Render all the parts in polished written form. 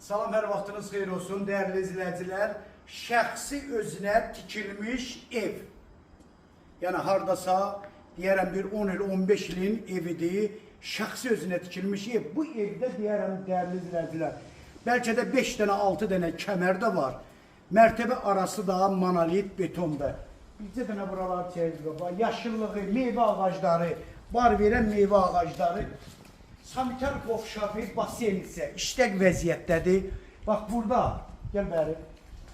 Salam, hər vaxtınız xeyir olsun, dəyərli izləyicilər. Şəxsi özünə tikilmiş ev. Yəni, haradasa, deyərəm, bir 10 il, 15 ilin evidir. Şəxsi özünə tikilmiş ev. Bu evdə, deyərəm, dəyərli izləyicilər, bəlkə də 5 dənə, 6 dənə kəmər də var. Mərtəbə arası da monolit betonda. Bircə dənə buralar çeyiz var. Yaşıllığı, meyvə ağacları, bar verən meyvə ağacları. Sanitar qovşağı, basen isə işlək vəziyyətdədir. Bax, burada, gəl bəri,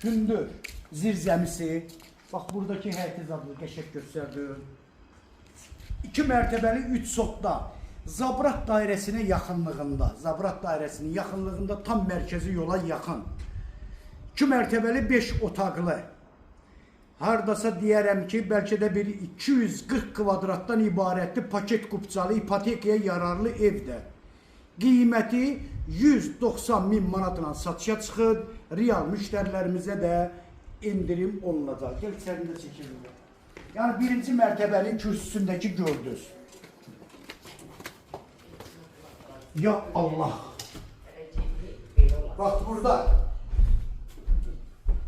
hündür, zirzəmisi. Bax, buradakı həyətizadlı qəşək göstərdir. 2 mərtəbəli 3 sotda, Zabrat dairəsinə yaxınlığında, tam mərkəzi yola yaxın. 2 mərtəbəli 5 otaqlı. Hardasa deyərəm ki, bəlkə də bir 240 kvadratdan ibarətli paket qupcalı, ipotekaya yararlı evdə. Qiyməti 190 min manatla satışa çıxır, real müştərilərimizə də indirim olunacaq. Gəl içərində çəkilir. Yəni, birinci mərtəbənin kürsüsündəki gördünüz. Ya Allah! Bax,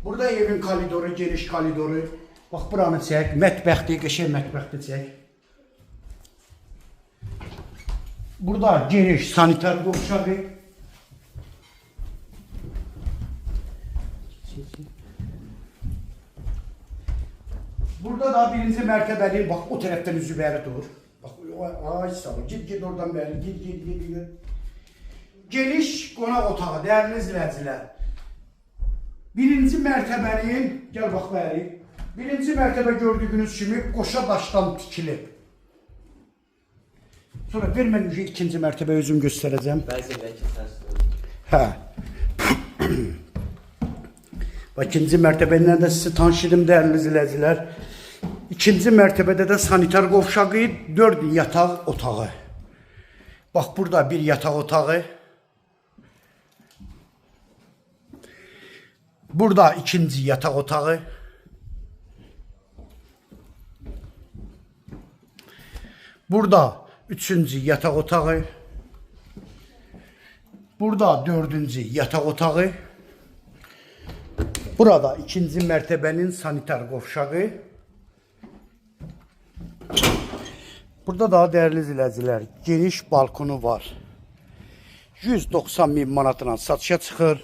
burada evin koridoru, geniş koridoru. Bax, buranı çək, mətbəxdir, qəşəng mətbəxdir çək. Burada geniş sanitar qovşağı. Burada da birinci mərtəbəli, bax, o tərəfdən üzü bəri dur. Bax, ay sağ ol, gid oradan bəri, gid. Geniş qonaq otağı, dəyərli izləyicilər. Birinci mərtəbənin, gəl bax bəri, birinci mərtəbə gördüyünüz kimi qoşa daşdan tikilib. Sonra ver mən ikinci mərtəbə özüm göstərəcəm. Bəzi bəlkə tərsdir. Hə. Bax, ikinci mərtəbəndən də sizi tanış edim, dəyərli izləyicilər. İkinci mərtəbədə də sanitar qovşağı, 4 yataq otağı. Bax, burada bir yataq otağı. Burada ikinci yataq otağı. Burada üçüncü yataq otağı. Burada dördüncü yataq otağı. Burada ikinci mərtəbənin sanitar qovşağı. Burada da dəyərli izləyicilər, geniş balkonu var. 190 min manatla satışa çıxır.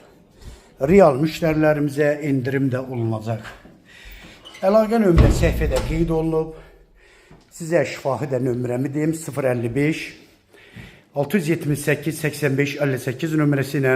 Real müştərilərimizə indirim də olunacaq. Əlaqə nömrə səhifədə qeyd olunub. Sizə şifahi də nömrəmi deyim, 055 678 85 58 nömrəsi ilə